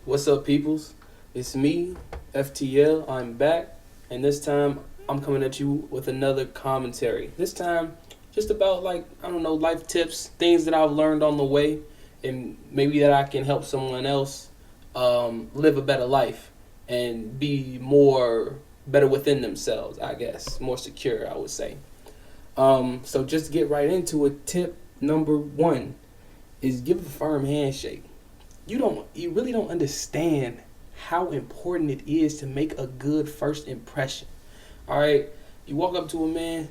What's up, peoples? It's me, FTL. I'm back, and this time I'm coming at you with another commentary. This time, just about I don't know, life tips, things that I've learned on the way, and maybe that I can help someone else live a better life and be more better within themselves. I guess more secure, I would say. So just to get right into it. Tip number one is give a firm handshake. You really don't understand how important it is to make a good first impression. All right, you walk up to a man,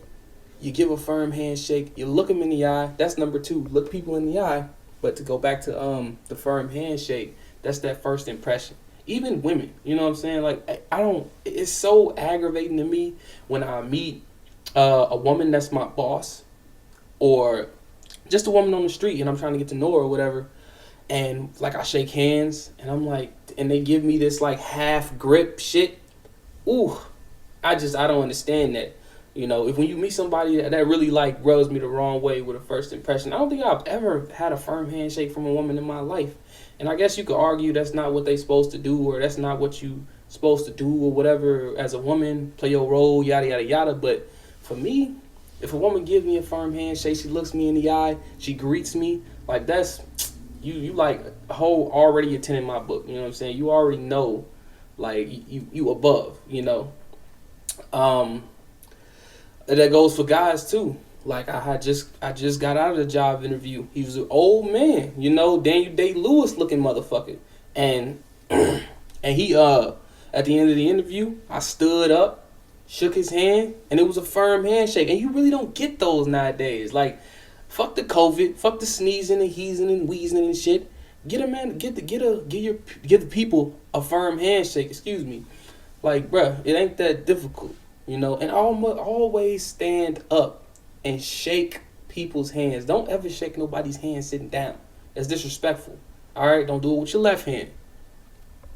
you give a firm handshake, you look him in the eye. That's number two. Look people in the eye. But to go back to the firm handshake, that's that first impression. Even women, you know what I'm saying? Like I don't. It's so aggravating to me when I meet a woman that's my boss, or just a woman on the street, and I'm trying to get to know her or whatever, and like I shake hands and I'm like, and they give me this like half grip shit. Ooh, I don't understand that. If when you meet somebody that really like rubs me the wrong way with a first impression, I don't think I've ever had a firm handshake from a woman in my life. And I guess you could argue that's not what they supposed to do, or that's not what you supposed to do, or whatever, as a woman, play your role, yada yada yada. But for me, if a woman gives me a firm handshake, she looks me in the eye, she greets me, like that's you like a whole already attending my book. You know what I'm saying? You already know, like you above. Um, that goes for guys too. Like I just got out of the job interview. He was an old man, Daniel Day Lewis looking motherfucker, and and he at the end of the interview, I stood up, shook his hand, and it was a firm handshake. And you really don't get those nowadays. Like, fuck the COVID, fuck the sneezing and heezing and wheezing and shit. Get a man, give the people a firm handshake. Excuse me, like, bruh, it ain't that difficult, And always stand up and shake people's hands. Don't ever shake nobody's hand sitting down. That's disrespectful. All right, don't do it with your left hand.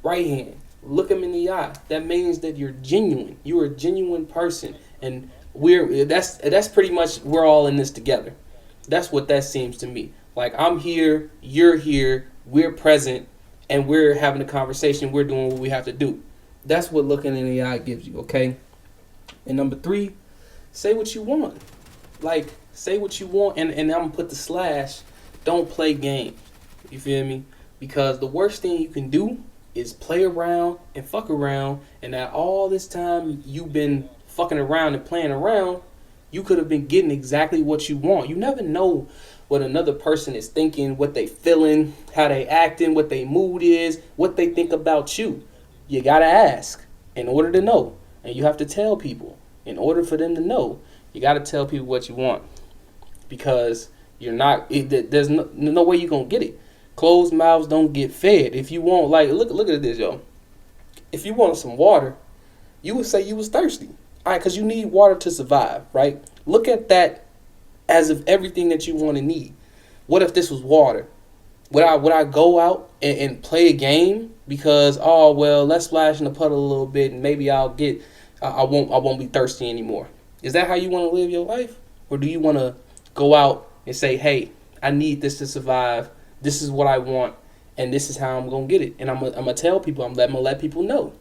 Right hand. Look them in the eye. That means that you're genuine. You're a genuine person, and that's pretty much we're all in this together. That's what that seems to me. Like, I'm here, you're here, we're present, and we're having a conversation. We're doing what we have to do. That's what looking in the eye gives you, okay? And number three, say what you want. Like, say what you want, and I'm going to put the slash, don't play games. You feel me? Because the worst thing you can do is play around and fuck around, and that all this time you've been fucking around and playing around, you could have been getting exactly what you want. You never know what another person is thinking, what they feeling, how they acting, what their mood is, what they think about you. You gotta ask in order to know, and you have to tell people in order for them to know. You gotta tell people what you want, because there's no way you're gonna get it. Closed mouths don't get fed. If you want, like, look at this, yo. If you wanted some water, you would say you was thirsty. All right, because you need water to survive, right? Look at that as if everything that you want to need. What if this was water? Would I go out and play a game because, oh well, let's splash in the puddle a little bit and maybe I won't be thirsty anymore? Is that how you want to live your life, or do you want to go out and say, hey, I need this to survive. This is what I want, and this is how I'm gonna get it. And I'm gonna tell people. I'm gonna let people know.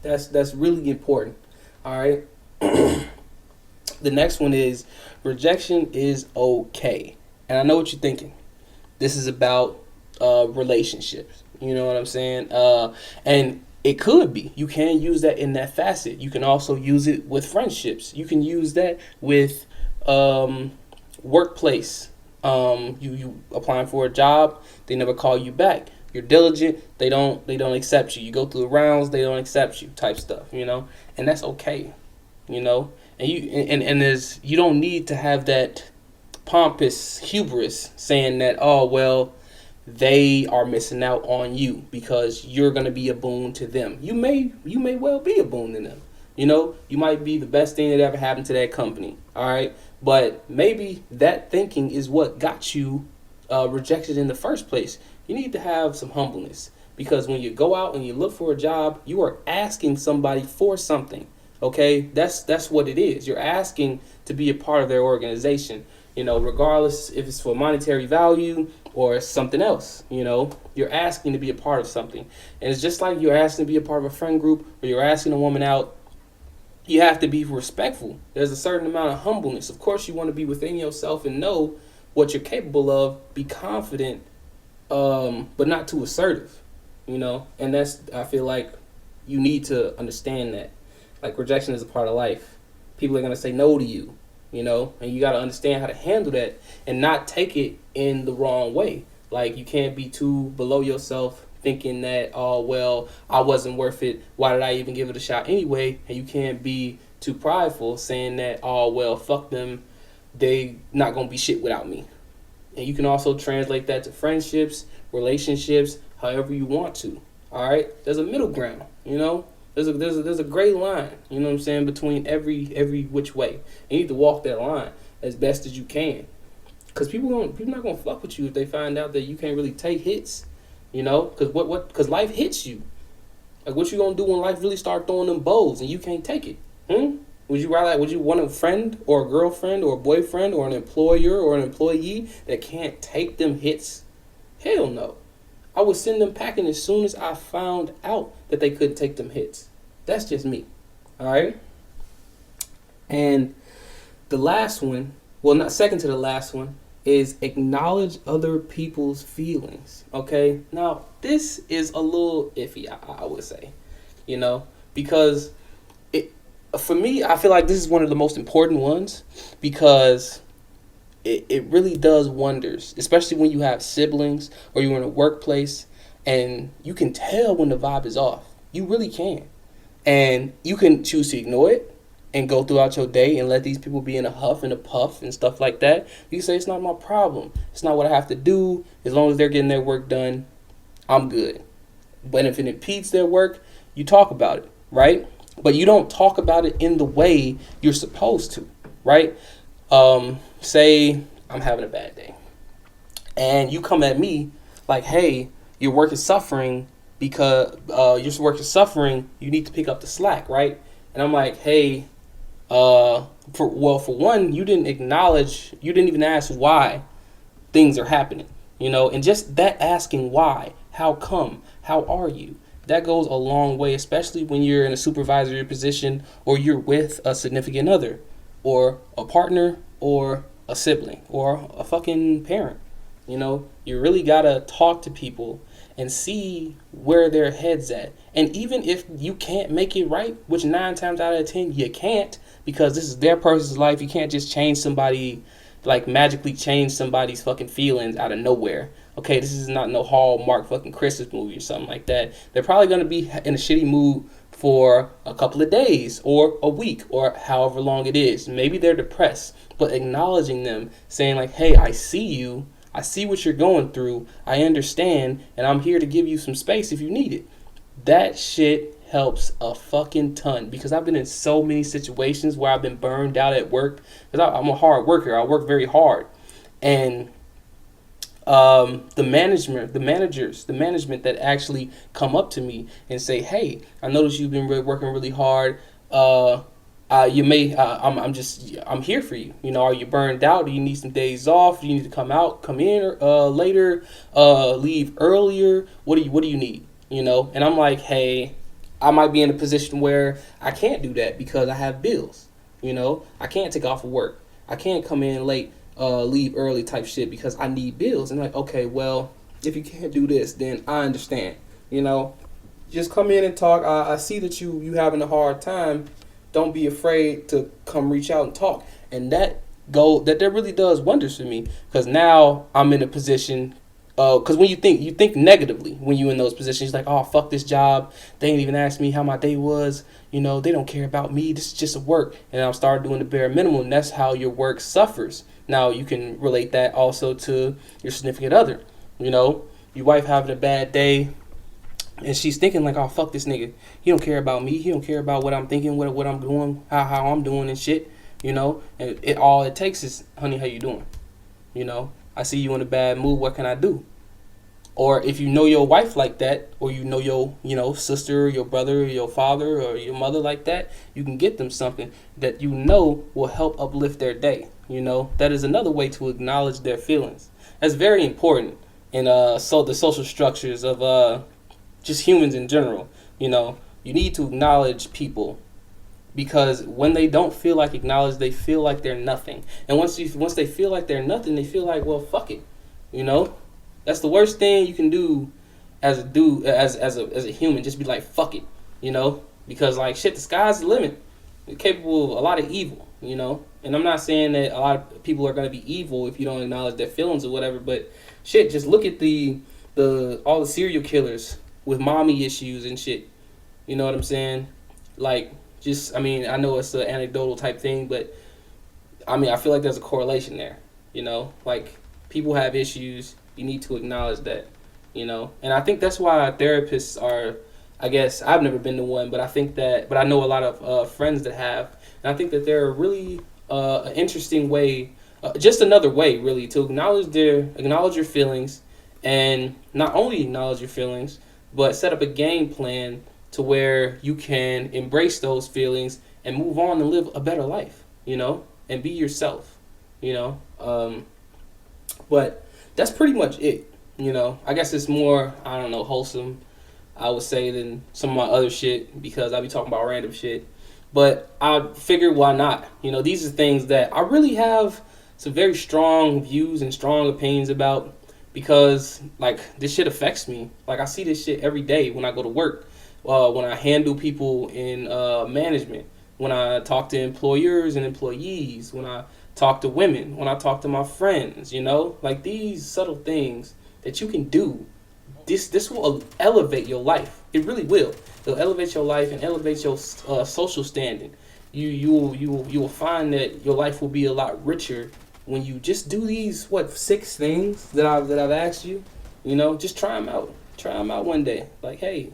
That's really important. All right. The next one is rejection is okay. And I know what you're thinking. This is about relationships. You know what I'm saying? And it could be. You can use that in that facet. You can also use it with friendships. You can use that with workplace. You applying for a job, they never call you back. You're diligent, they don't accept you. You go through the rounds, they don't accept you, type stuff, and that's okay, and there's you don't need to have that pompous hubris saying that, oh well, they are missing out on you because you're gonna be a boon to them. You may well be a boon to them. You might be the best thing that ever happened to that company. All right. But maybe that thinking is what got you rejected in the first place. You need to have some humbleness, because when you go out and you look for a job, you are asking somebody for something. Okay. That's what it is. You're asking to be a part of their organization. Regardless if it's for monetary value, or something else. You're asking to be a part of something, and it's just like you're asking to be a part of a friend group, or you're asking a woman out. You have to be respectful. There's a certain amount of humbleness. Of course, you want to be within yourself and know what you're capable of. Be confident, but not too assertive. And I feel like you need to understand that. Like, rejection is a part of life. People are gonna say no to you, and you got to understand how to handle that and not take it in the wrong way. Like, you can't be too below yourself thinking that, oh, well, I wasn't worth it. Why did I even give it a shot anyway? And you can't be too prideful saying that, oh, well, fuck them. They not going to be shit without me. And you can also translate that to friendships, relationships, however you want to. All right? There's a middle ground, There's a gray line, what I'm saying, between every which way. You need to walk that line as best as you can. Because people not going to fuck with you if they find out that you can't really take hits. Because life hits you. Like, what you gonna do when life really start throwing them bows and you can't take it? Would you want a friend or a girlfriend or a boyfriend or an employer or an employee that can't take them hits? Hell no. I would send them packing as soon as I found out that they couldn't take them hits. That's just me. All right. And the last one, well, not second to the last one, is acknowledge other people's feelings. Okay, now this is a little iffy, I would say, because for me, I feel like this is one of the most important ones, because it really does wonders, especially when you have siblings or you're in a workplace and you can tell when the vibe is off. You really can, and you can choose to ignore it and go throughout your day and let these people be in a huff and a puff and stuff like that. You can say, it's not my problem. It's not what I have to do. As long as they're getting their work done, I'm good. But if it impedes their work, you talk about it, right? But you don't talk about it in the way you're supposed to, right? Say I'm having a bad day, and you come at me like, hey, your work is suffering because your work is suffering. You need to pick up the slack, right? And I'm like, hey, for one, you didn't even ask why things are happening, and just that asking why, how come, how are you, that goes a long way, especially when you're in a supervisory position or you're with a significant other or a partner or a sibling or a fucking parent. You really gotta talk to people and see where their head's at. And even if you can't make it right, which 9 times out of 10 you can't, because this is their person's life, you can't just magically change somebody's fucking feelings out of nowhere. Okay, this is not no Hallmark fucking Christmas movie or something like that. They're probably gonna be in a shitty mood for a couple of days or a week or however long it is. Maybe they're depressed, but acknowledging them, saying like, hey, I see you. I see what you're going through. I understand, and I'm here to give you some space if you need it. That shit helps a fucking ton, because I've been in so many situations where I've been burned out at work, because I'm a hard worker. I work very hard. And the management that actually come up to me and say, hey, I noticed you've been working really hard. I'm here for you. Are you burned out? Do you need some days off? Do you need to come in later, leave earlier? What do you need? And I'm like, hey, I might be in a position where I can't do that because I have bills. I can't take off of work. I can't come in late, leave early type shit because I need bills. And like, okay, well, if you can't do this, then I understand. Just come in and talk. I see that you having a hard time. Don't be afraid to come reach out and talk. And that really does wonders for me, because now I'm in a position, because when you think negatively when you in those positions, like, oh, fuck this job. They ain't even asked me how my day was. They don't care about me. This is just a work. And I'll start doing the bare minimum. And that's how your work suffers. Now, you can relate that also to your significant other. Your wife having a bad day, and she's thinking like, oh, fuck this nigga. He don't care about me. He don't care about what I'm thinking, what I'm doing, how I'm doing and shit. And all it takes is, honey, how you doing? I see you in a bad mood. What can I do? Or if you know your wife like that, or you know your sister, your brother, your father, or your mother like that, you can get them something that will help uplift their day. That is another way to acknowledge their feelings. That's very important. and so the social structures of just humans in general. You know, you need to acknowledge people because when they don't feel like acknowledged, they feel like they're nothing. And once they feel like they're nothing, they feel like, well, fuck it. You know, that's the worst thing you can do as a dude, as a human. Just be like, fuck it. You know, because like shit, the sky's the limit. You're capable of a lot of evil. You know, and I'm not saying that a lot of people are gonna be evil if you don't acknowledge their feelings or whatever. But shit, just look at the all the serial killers with mommy issues and shit. You know what I'm saying? Like, just, I mean, I know it's an anecdotal type thing, but I mean, I feel like there's a correlation there. You know, like people have issues. You need to acknowledge that. You know, and I think that's why therapists are. I guess I've never been to one, but I think that, but I know a lot of friends that have, and I think that they're a really an interesting way, just another way, really, to acknowledge your feelings, and not only acknowledge your feelings, but set up a game plan to where you can embrace those feelings and move on and live a better life, you know, and be yourself, you know. But that's pretty much it, you know. I guess it's more, I don't know, wholesome, I would say, than some of my other shit because I be talking about random shit. But I figured, why not? You know, these are things that I really have some very strong views and strong opinions about because, like, this shit affects me. Like, I see this shit every day when I go to work, when I handle people in management, when I talk to employers and employees, when I talk to women, when I talk to my friends, you know? Like, these subtle things that you can do, this will elevate your life. It really will. It'll elevate your life and elevate your social standing. You will find that your life will be a lot richer when you just do these 6 things that I've asked you. You know, just try them out. Try them out one day. Like, hey,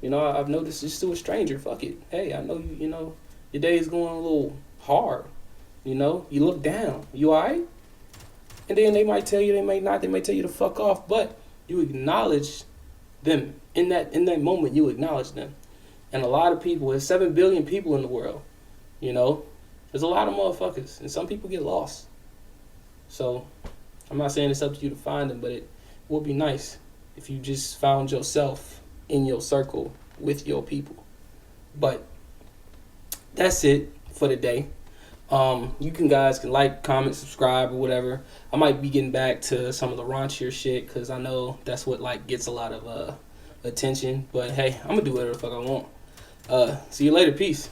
you know, I've noticed just to a stranger. Fuck it. Hey, I know you. You know, your day is going a little hard. You know, you look down. You alright? And then they might tell you, they may not. They may tell you to fuck off, but you acknowledge them in that moment. You acknowledge them, and a lot of people. There's 7 billion people in the world. You know, there's a lot of motherfuckers, and some people get lost. So, I'm not saying it's up to you to find them, but it would be nice if you just found yourself in your circle with your people. But that's it for today. You guys can like, comment, subscribe, or whatever. I might be getting back to some of the raunchier shit because I know that's what like gets a lot of attention. But hey, I'm gonna do whatever the fuck I want. See you later. Peace.